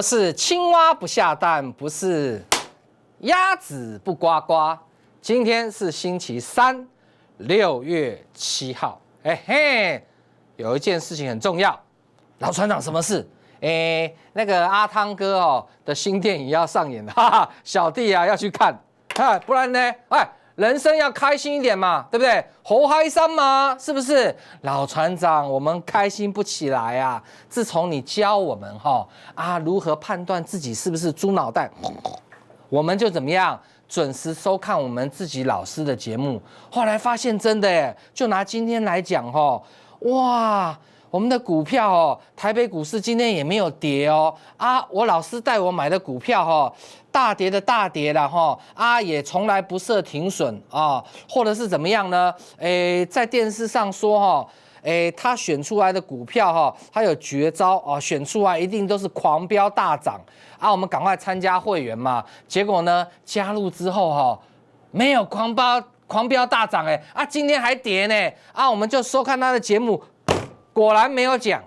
不是青蛙不下蛋，不是鸭子不呱呱。今天是星期三，6月7号。有一件事情很重要，老船长，什么事？那个阿汤哥的新电影要上演了，哈哈，小弟啊要去看，不然呢，人生要开心一点嘛，对不对？猴嗨山嘛，是不是？老船长，我们开心不起来啊！自从你教我们如何判断自己是不是猪脑袋，我们就怎么样准时收看我们自己老师的节目。后来发现真的耶，就拿今天来讲哇！我们的股票台北股市今天也没有跌我老师带我买的股票大跌的大跌了也从来不设停损或者是怎么样呢？在电视上说他选出来的股票他有绝招选出来一定都是狂飙大涨我们赶快参加会员嘛。结果呢，加入之后没有狂飙大涨今天还跌呢我们就收看他的节目。果然没有讲，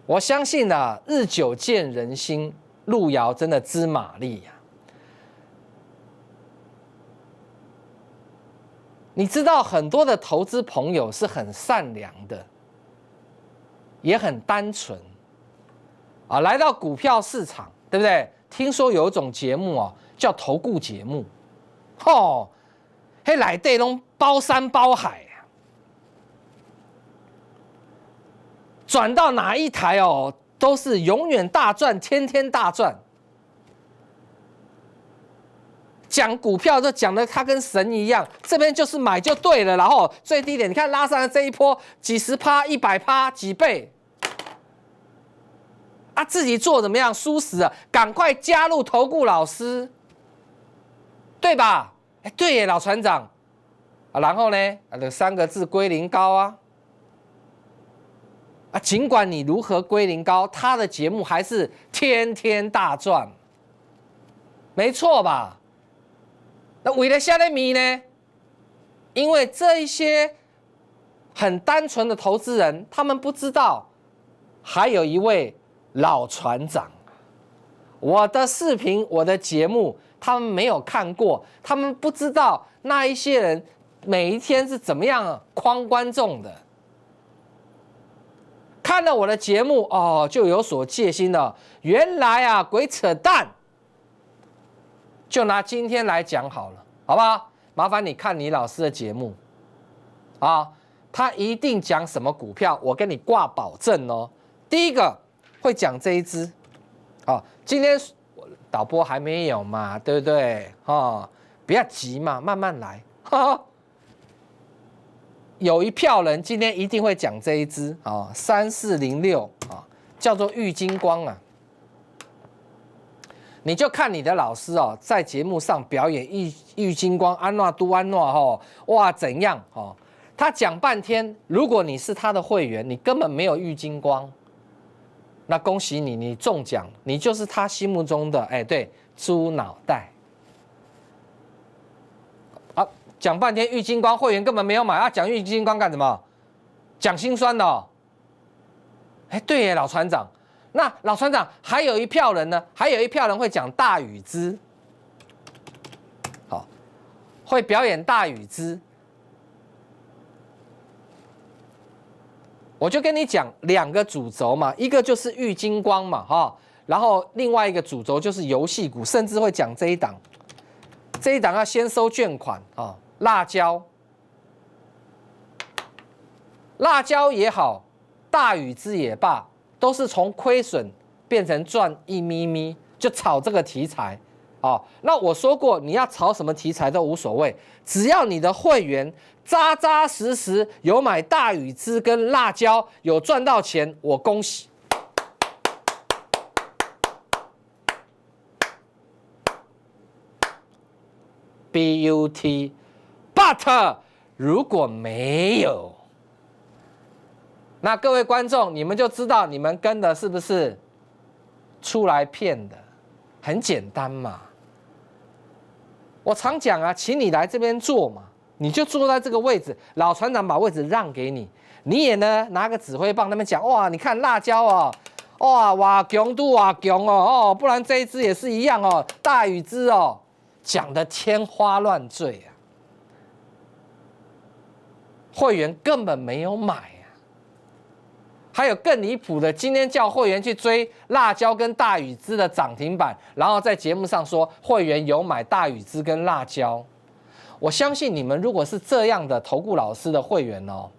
我相信日久见人心，路遥真的知马力呀。你知道很多的投资朋友是很善良的，也很单纯来到股票市场，对不对？听说有一种节目叫投顾节目，那内底都包山包海转到哪一台都是永远大赚，天天大赚。讲股票就讲的他跟神一样，这边就是买就对了，然后最低点你看拉上来这一波几十%、100%几倍自己做怎么样？输死了，赶快加入投顾老师，对吧？对耶，老船长然后呢这3个字归零高尽管你如何归零高，他的节目还是天天大赚，没错吧？那为了什么呢？因为这一些很单纯的投资人，他们不知道还有一位老船长。我的视频，我的节目，他们没有看过，他们不知道那一些人每一天是怎么样诓观众的。看了我的节目就有所戒心了。原来鬼扯淡。就拿今天来讲好了，好不好？麻烦你看你老师的节目他一定讲什么股票，我跟你挂保证第一个会讲这一支今天导播还没有嘛，对不对不要急嘛，慢慢来有一票人今天一定会讲这一支3406叫做玉晶光你就看你的老师在节目上表演玉晶光安诺都安诺哇怎样他讲半天，如果你是他的会员，你根本没有玉晶光，那恭喜你，你中奖，你就是他心目中的对猪脑袋讲半天玉晶光会员根本没有买讲玉晶光干什么？讲心酸的对耶，老船长。那老船长还有一票人呢，还有一票人会讲大禹之，会表演大禹之。我就跟你讲2个主轴嘛，一个就是玉晶光嘛然后另外一个主轴就是游戏股，甚至会讲这一档要先收券款辣椒也好，大禹之也罢，都是从亏损变成赚1咪咪，就炒这个题材那我说过，你要炒什么题材都无所谓，只要你的会员扎扎实实有买大禹之跟辣椒，有赚到钱，我恭喜。But 如果没有，那各位观众，你们就知道你们跟的是不是出来骗的？很简单嘛。我常讲请你来这边做嘛，你就坐在这个位置，老船长把位置让给你，你也呢拿个指挥棒那边讲，哇，你看辣椒哦，哇，哇强都哇强哦，不然这一支也是一样哦，大禹之哦，讲得天花乱坠啊，会员根本没有买啊。还有更离谱的，今天叫会员去追辣椒跟大禹之的涨停板，然后在节目上说会员有买大禹之跟辣椒。我相信你们如果是这样的投顾老师的会员哦，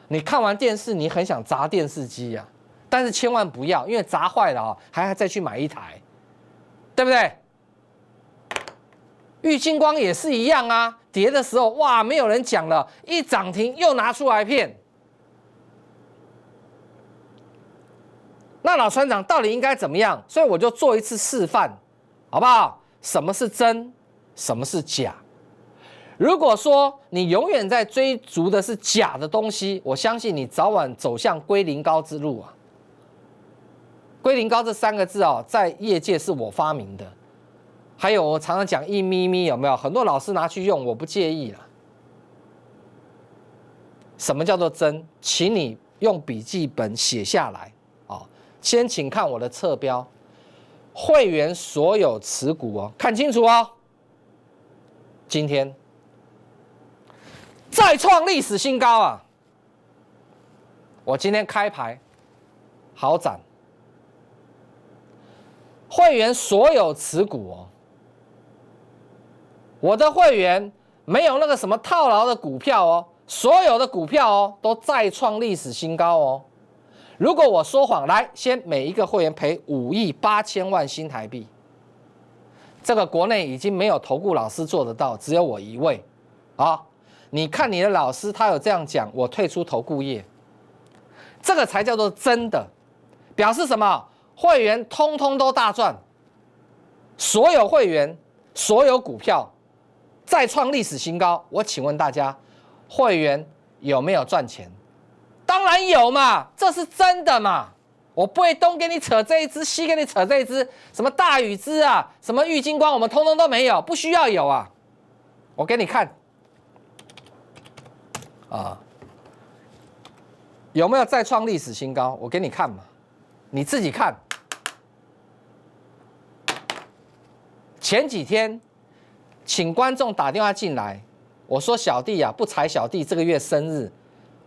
你看完电视你很想砸电视机啊，但是千万不要，因为砸坏了哦，还要再去买一台，对不对？玉晶光也是一样啊，跌的时候哇，没有人讲了，一涨停又拿出来骗。那老船长到底应该怎么样？所以我就做一次示范，好不好？什么是真，什么是假？如果说你永远在追逐的是假的东西，我相信你早晚走向归零高之路啊。归零高这3个字哦，在业界是我发明的。还有我常常讲一咪咪，有没有？很多老师拿去用，我不介意啦。什么叫做真？请你用笔记本写下来。先请看我的侧标，会员所有持股哦，看清楚哦。今天再创历史新高啊！我今天开牌好涨，会员所有持股哦，我的会员没有那个什么套牢的股票哦，所有的股票哦都再创历史新高哦。如果我说谎，来，先每一个会员赔5亿8千万新台币，这个国内已经没有投顾老师做得到，只有我一位。好，你看你的老师他有这样讲，我退出投顾业，这个才叫做真的，表示什么？会员通通都大赚，所有会员、所有股票再创历史新高。我请问大家，会员有没有赚钱？当然有嘛，这是真的嘛！我不会东给你扯这一支，西给你扯这一支，什么大禹之啊，什么玉晶光，我们通通都没有，不需要有啊！我给你看，啊，有没有再创历史新高？我给你看嘛，你自己看。前几天，请观众打电话进来，我说小弟啊，不才小弟这个月生日。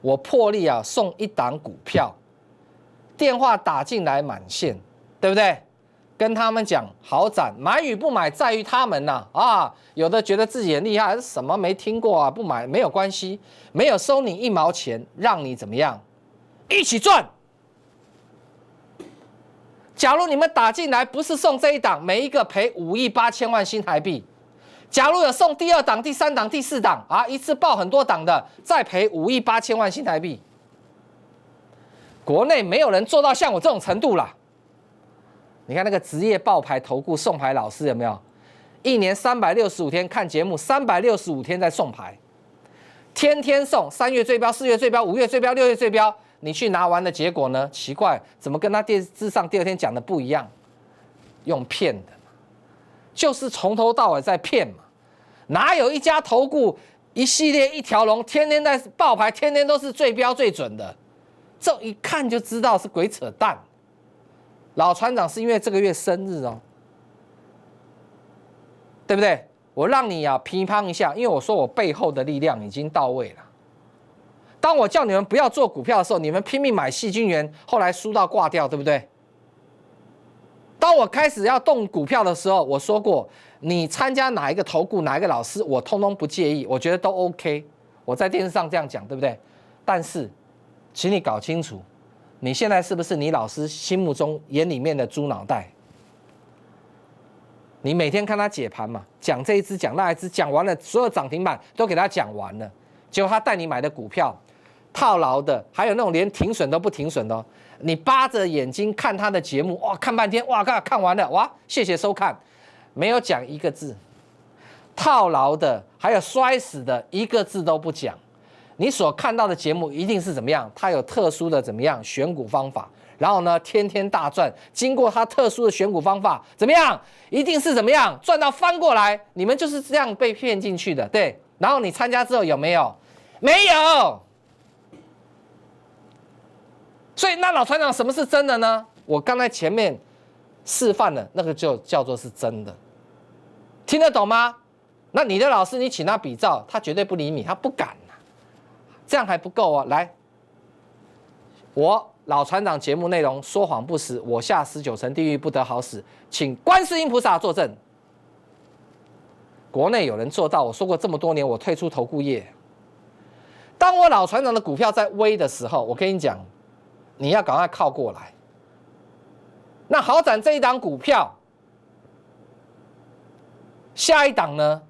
我破例啊送1档股票，电话打进来满线，对不对？跟他们讲好涨，买与不买在于他们呐啊！有的觉得自己很厉害，什么没听过啊，不买没有关系，没有收你1毛钱，让你怎么样？一起赚。假如你们打进来不是送这一档，每一个赔5亿8千万新台币。假如有送第2档、第3档、第4档啊，一次报很多档的，再赔5亿8千万新台币。国内没有人做到像我这种程度啦。你看那个职业报牌投顾送牌老师有没有？一年365天看节目，365天在送牌，天天送，3月最标、4月最标、5月最标、6月最标。你去拿完的结果呢？奇怪，怎么跟他电视上第2天讲的不一样？用骗的。就是从头到尾在骗嘛，哪有一家投顾一系列一条龙，天天在报牌，天天都是最标最准的，这一看就知道是鬼扯淡。老船长是因为这个月生日哦，对不对？我让你啊乒乓一下，因为我说我背后的力量已经到位了。当我叫你们不要做股票的时候，你们拼命买细菌源，后来输到挂掉，对不对？当我开始要动股票的时候，我说过，你参加哪一个投顾、哪一个老师，我通通不介意，我觉得都 OK。我在电视上这样讲，对不对？但是，请你搞清楚，你现在是不是你老师心目中眼里面的猪脑袋？你每天看他解盘嘛，讲这一支，讲那一支，讲完了，所有涨停板都给他讲完了，结果他带你买的股票，套牢的，还有那种连停损都不停损的哦。你扒着眼睛看他的节目，哇，看半天，哇，看完了，哇，谢谢收看，没有讲一个字，套牢的，还有摔死的，一个字都不讲。你所看到的节目一定是怎么样？他有特殊的怎么样选股方法，然后呢，天天大赚。经过他特殊的选股方法，怎么样？一定是怎么样赚到翻过来？你们就是这样被骗进去的，对？然后你参加之后有没有？没有。所以那老船长什么是真的呢？我刚才前面示范了，那个就叫做是真的，听得懂吗？那你的老师，你请他比照，他绝对不理你，他不敢啊，这样还不够啊！来，我老船长节目内容说谎不实，我下19层地狱不得好死，请观世音菩萨作证。国内有人做到，我说过这么多年，我退出投顾业。当我老船长的股票在微的时候，我跟你讲，你要赶快靠过来。那豪展这一档股票，下一档呢？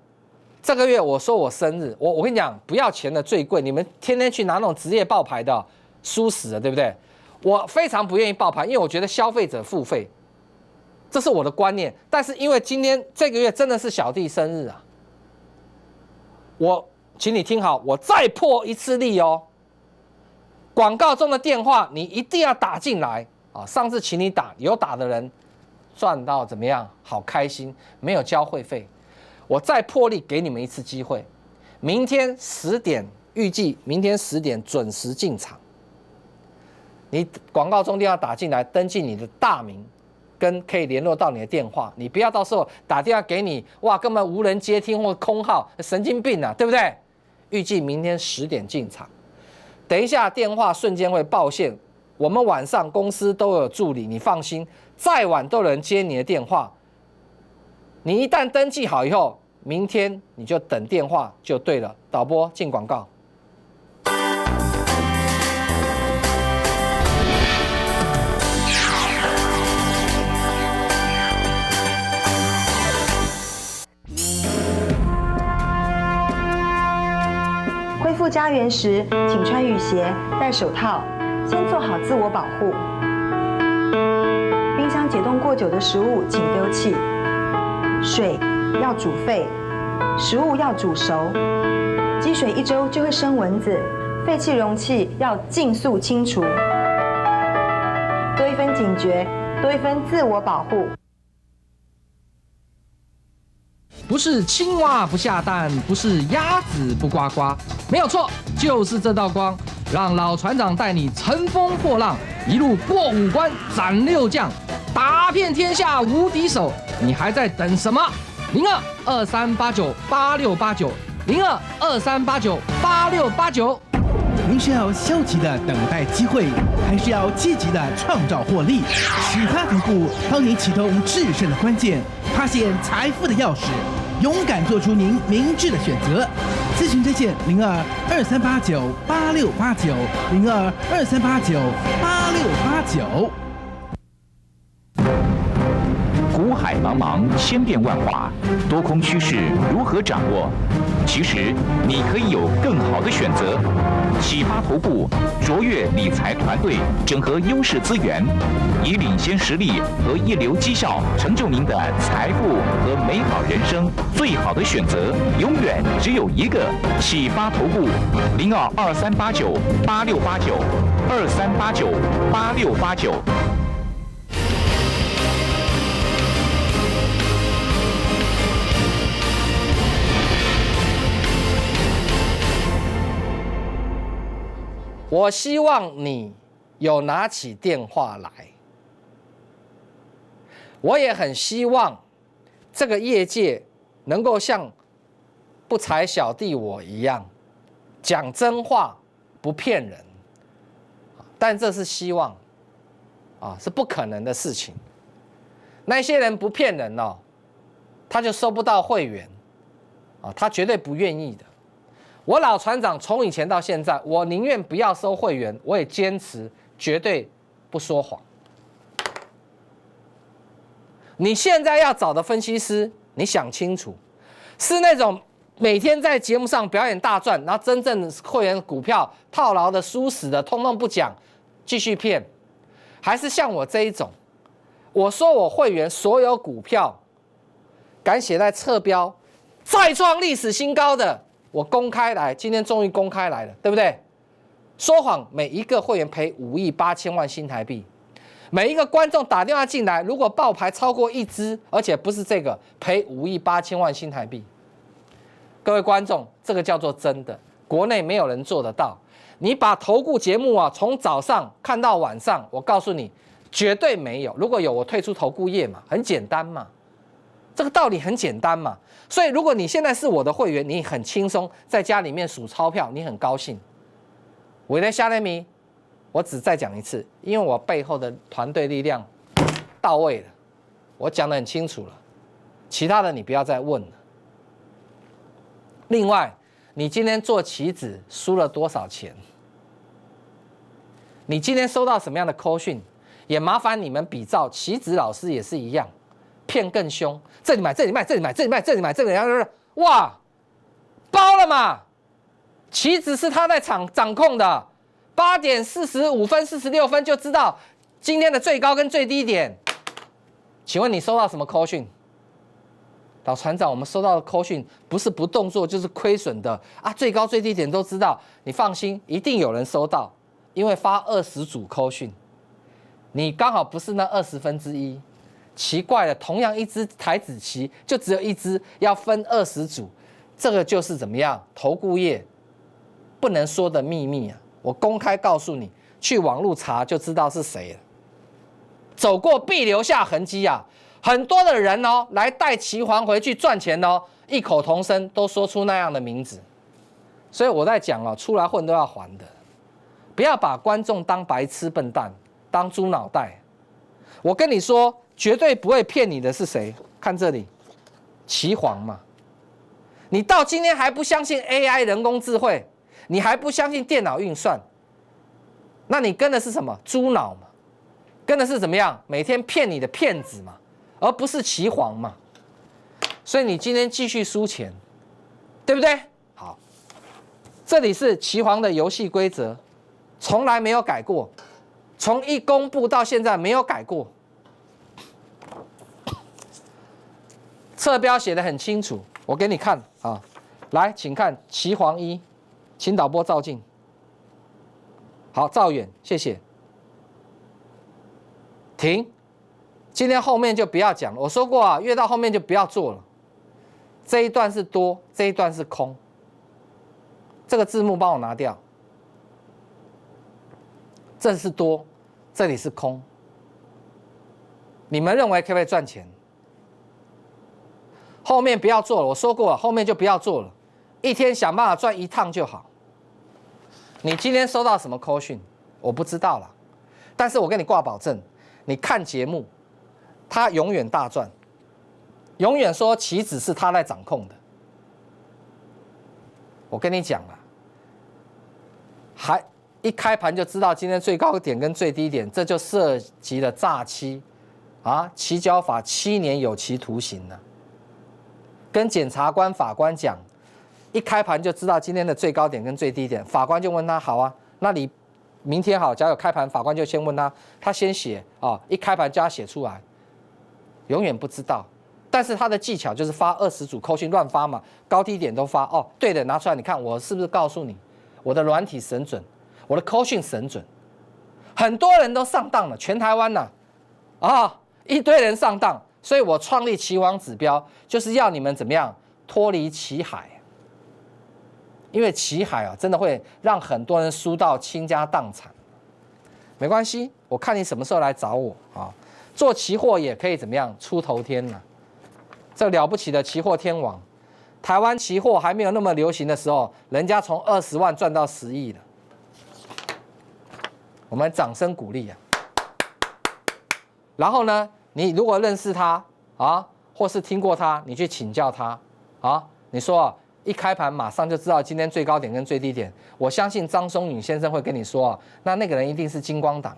这个月我说我生日，我跟你讲，不要钱的最贵，你们天天去拿那种职业爆牌的，输死了，对不对？我非常不愿意爆牌，因为我觉得消费者付费，这是我的观念。但是因为今天这个月真的是小弟生日啊，我请你听好，我再破一次例哦。广告中的电话你一定要打进来啊！上次请你打，有打的人赚到怎么样？好开心，没有交会费。我再破例给你们一次机会，明天10点，预计明天10点准时进场。你广告中电话打进来，登记你的大名，跟可以联络到你的电话，你不要到时候打电话给你，哇，根本无人接听或空号，神经病啊，对不对？预计明天10点进场，等一下电话瞬间会爆线。我们晚上公司都有助理，你放心，再晚都有人接你的电话。你一旦登记好以后，明天你就等电话就对了。导播进广告。恢复家园时，请穿雨鞋、戴手套，先做好自我保护。冰箱解冻过久的食物请丢弃。水要煮沸，食物要煮熟。积水1周就会生蚊子，废弃容器要尽速清除。多一分警觉，多一分自我保护。不是青蛙不下蛋，不是鸭子不呱呱，没有错，就是这道光，让老船长带你乘风破浪，一路过5关斩6将，打遍天下无敌手。你还在等什么？0223898689，0223898689。您是要消极的等待机会，还是要积极的创造获利？启发投顾帮您启动制胜的关键，发现财富的钥匙，勇敢做出您明智的选择。咨询热线0223898689，0223898689。股海茫茫，千变万化，多空趋势如何掌握？其实你可以有更好的选择。启发投顾卓越理财团队整合优势资源，以领先实力和一流绩效，成就您的财富和美好人生。最好的选择永远只有一个。启发投顾0223898689，23898689。我希望你有拿起电话来，我也很希望这个业界能够像不才小弟我一样，讲真话不骗人，但这是希望啊，是不可能的事情。那些人不骗人哦，他就收不到会员啊，他绝对不愿意的。我老船长从以前到现在，我宁愿不要收会员，我也坚持绝对不说谎。你现在要找的分析师，你想清楚，是那种每天在节目上表演大赚，然后真正会员股票套牢的、输死的，通通不讲，继续骗，还是像我这一种，我说我会员所有股票敢写在侧标，再创历史新高的。我公开来，今天终于公开来了，对不对？说谎，每一个会员赔5亿8千万新台币，每一个观众打电话进来，如果爆牌超过1支，而且不是这个，赔5亿8千万新台币。各位观众，这个叫做真的，国内没有人做得到。你把投顾节目啊，从早上看到晚上，我告诉你，绝对没有。如果有，我退出投顾业嘛，很简单嘛，这个道理很简单嘛。所以，如果你现在是我的会员，你很轻松，在家里面数钞票，你很高兴。我在下面迷，我只再讲一次，因为我背后的团队力量到位了，我讲得很清楚了，其他的你不要再问了。另外，你今天做期指输了多少钱？你今天收到什么样的扣讯？也麻烦你们比照期指老师也是一样，骗更凶，这里买这里卖，这里买这里卖，这里买这里卖，哇，包了嘛！期指是他在掌控的，8点45分、46分就知道今天的最高跟最低点。请问你收到什么扣讯？老船长，我们收到的扣讯不是不动作就是亏损的啊，最高最低点都知道。你放心，一定有人收到，因为发20组扣讯，你刚好不是那1/20。奇怪了，同样一只台指期就只有一只，要分20组，这个就是怎么样？投顾业不能说的秘密啊！我公开告诉你，去网路查就知道是谁了。走过必留下痕迹啊！很多的人哦，来带期还回去赚钱哦，异口同声都说出那样的名字。所以我在讲哦，出来混都要还的，不要把观众当白痴笨蛋，当猪脑袋。我跟你说，绝对不会骗你的是谁？看这里，期皇嘛。你到今天还不相信 AI 人工智慧，你还不相信电脑运算，那你跟的是什么？猪脑嘛，跟的是怎么样？每天骗你的骗子嘛，而不是期皇嘛。所以你今天继续输钱，对不对？好，这里是期皇的游戏规则，从来没有改过，从一公布到现在没有改过。侧标写得很清楚，我给你看啊，来，请看期皇1，请导播照镜。好，照远，谢谢。停，今天后面就不要讲了。我说过啊，越到后面就不要做了。这一段是多，这一段是空。这个字幕帮我拿掉。这是多，这里是空。你们认为可不可以赚钱？后面不要做了，我说过了，后面就不要做了，一天想办法赚1趟就好。你今天收到什么扣讯，我不知道了，但是我跟你挂保证，你看节目，他永远大赚，永远说期指是他在掌控的。我跟你讲了，还一开盘就知道今天最高点跟最低点，这就涉及了诈欺啊，期交法7年有期徒刑了。跟检察官、法官讲，一开盘就知道今天的最高点跟最低点，法官就问他：好啊，那你明天好，假如有开盘，法官就先问他，他先写啊，一开盘叫他写出来，永远不知道。但是他的技巧就是发20组扣讯乱发嘛，高低点都发哦。对的，拿出来你看，我是不是告诉你，我的软体神准，我的扣讯神准，很多人都上当了，全台湾呐啊，一堆人上当。所以我创立期皇指标，就是要你们怎么样脱离期海，因为期海啊，真的会让很多人输到倾家荡产。没关系，我看你什么时候来找我啊？做期货也可以怎么样出头天呢？这了不起的期货天王，台湾期货还没有那么流行的时候，人家从20万赚到10亿了。我们掌声鼓励啊！然后呢？你如果认识他啊，或是听过他，你去请教他啊。你说啊，一开盘马上就知道今天最高点跟最低点，我相信张松允先生会跟你说啊，那个人一定是金光党，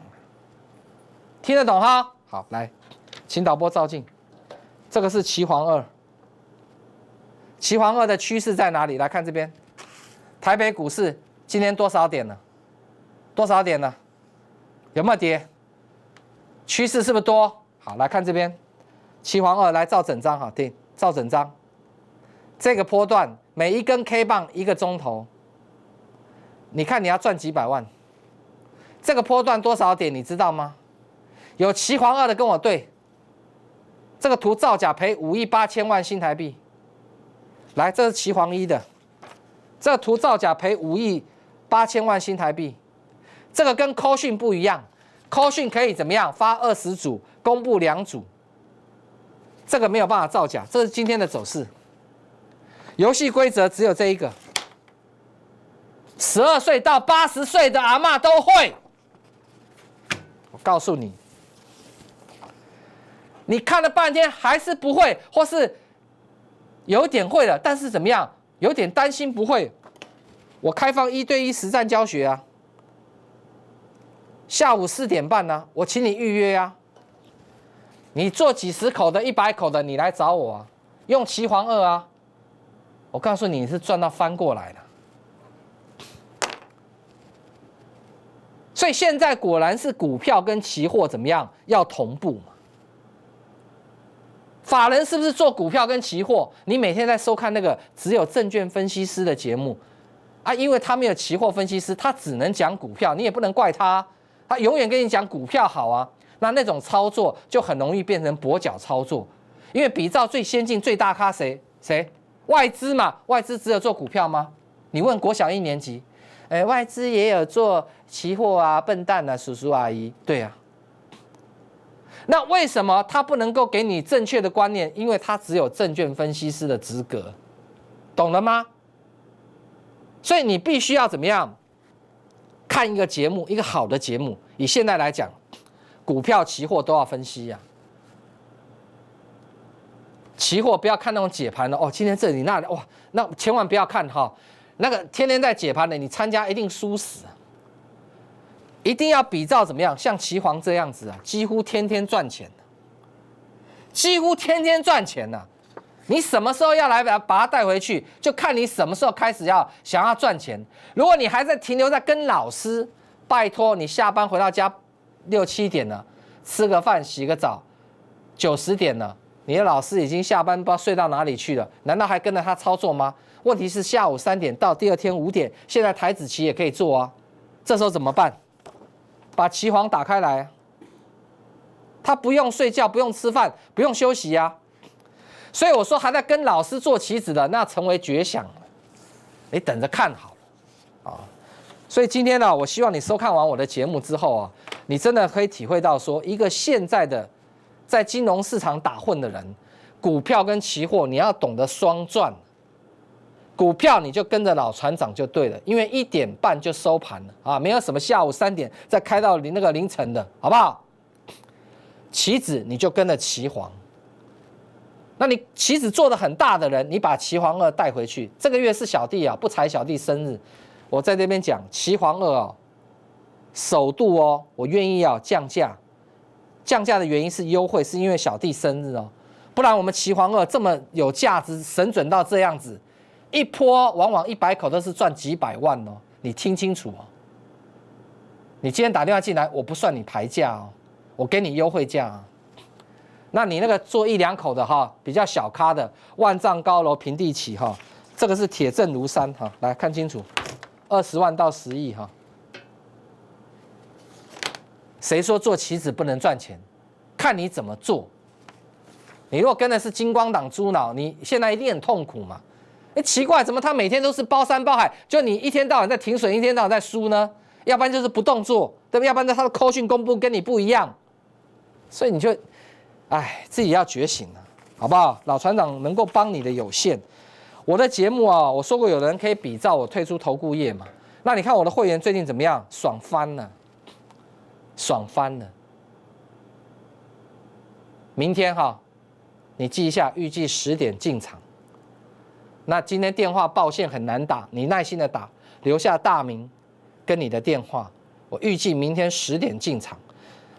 听得懂哈？好，来，请导播照镜，这个是期皇2，期皇2的趋势在哪里？来看这边，台北股市今天多少点了？多少点了？有没有跌？趋势是不是多？好，来看这边，期皇2来照整张哈，对，照整张。这个波段每一根 K 棒1个钟头，你看你要赚几百万。这个波段多少点你知道吗？有期皇2的跟我对，这个图造假赔5亿8千万新台币。来，这是旗煌1的，这个图造假赔5亿8千万新台币。这个跟扣讯不一样，扣讯可以怎么样？发20组，公布2组。这个没有办法造假，这是今天的走势。游戏规则只有这一个，12岁到80岁的阿嬷都会。我告诉你，你看了半天还是不会，或是有点会了，但是怎么样？有点担心不会。我开放1对1实战教学啊，下午4点半呢，我请你预约啊。你做几十口的、100口的，你来找我啊，用旗煌2啊。我告诉你，你是赚到翻过来的。所以现在果然是股票跟期货怎么样要同步嘛？法人是不是做股票跟期货？你每天在收看那个只有证券分析师的节目啊，因为他没有期货分析师，他只能讲股票，你也不能怪他，他永远跟你讲股票好啊。那种操作就很容易变成跛脚操作，因为比照最先进、最大咖谁？外资嘛，外资只有做股票吗？你问国小1年级，外资也有做期货啊，笨蛋啊，叔叔阿姨，对啊。那为什么他不能够给你正确的观念？因为他只有证券分析师的资格，懂了吗？所以你必须要怎么样？看一个节目，一个好的节目，以现在来讲。股票、期货都要分析呀、期货不要看那种解盘的哦，今天这里那里哇，那千万不要看哈，那个天天在解盘的，你参加一定输死。一定要比照怎么样，像旗煌这样子啊，几乎天天赚钱，几乎天天赚钱呐、你什么时候要来把它带回去，就看你什么时候开始想要赚钱。如果你还在停留在跟老师，拜托你下班回到家。6、7点了，吃个饭，洗个澡，9、10点了，你的老师已经下班，不知道睡到哪里去了，难道还跟着他操作吗？问题是下午3点到第二天5点，现在台指期也可以做啊，这时候怎么办？把旗煌打开来，他不用睡觉，不用吃饭，不用休息啊。所以我说还在跟老师做棋子的，那成为绝响了，你等着看好了啊。所以今天呢，我希望你收看完我的节目之后啊，你真的可以体会到说，一个现在的在金融市场打混的人，股票跟期货你要懂得双赚。股票你就跟着老船长就对了，因为1点半就收盘了啊，没有什么下午3点再开到那个凌晨的，好不好？期指你就跟着旗煌，那你期指做得很大的人，你把旗煌2带回去。这个月是小弟啊，不才小弟生日。我在这边讲旗煌2哦，首度哦，我愿意要降价。降价的原因是优惠，是因为小弟生日哦，不然我们旗煌2这么有价值，神准到这样子，一波往往100口都是赚几百万哦，你听清楚哦。你今天打电话进来，我不算你牌价哦，我给你优惠价啊。那你那个做1、2口的哈，比较小咖的，万丈高楼平地起哈，这个是铁证如山哈，来看清楚。20万到10亿哈，谁说做期指不能赚钱？看你怎么做。你如果跟的是金光党猪脑，你现在一定很痛苦嘛？奇怪，怎么他每天都是包山包海，就你一天到晚在停损，一天到晚在输呢？要不然就是不动作，对不对？要不然他的扣讯公布跟你不一样，所以你就，自己要觉醒了，好不好？老船长能够帮你的有限。我的节目啊，我说过有人可以比照我退出投顾业嘛？那你看我的会员最近怎么样？爽翻了，爽翻了。明天哈，你记一下，预计10点进场。那今天电话报线很难打，你耐心的打，留下大名跟你的电话。我预计明天10点进场。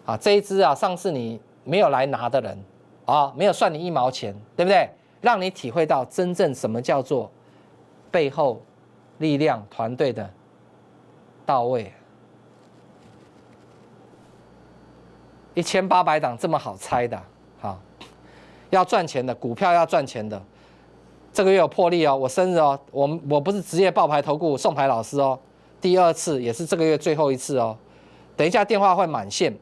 啊，这一支啊，上次你没有来拿的人啊，没有算你1毛钱，对不对？让你体会到真正什么叫做背后力量团队的到位。1800档这么好猜的，好，要赚钱的股票要赚钱的，这个月有破例哦，我生日哦，我不是职业爆牌投顾送牌老师哦，第2次也是这个月最后一次哦，等一下电话会满线。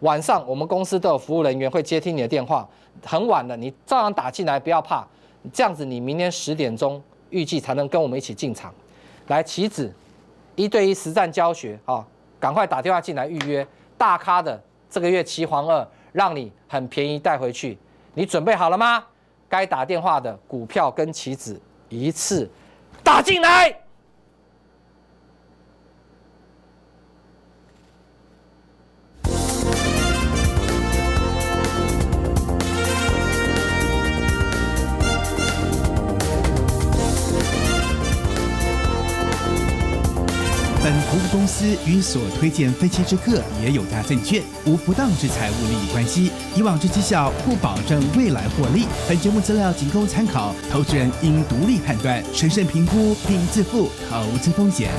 晚上我们公司都有服务人员会接听你的电话，很晚了，你照样打进来，不要怕。这样子你明天10点钟预计才能跟我们一起进场。来，棋子1对1实战教学啊，赶快打电话进来预约大咖的这个月棋皇2，让你很便宜带回去。你准备好了吗？该打电话的股票跟棋子一次打进来。本投资公司与所推荐分期之客也有大证券，无不当之财务利益关系。以往之绩效不保证未来获利。本节目资料仅供参考，投资人应独立判断、审慎评估并自负投资风险。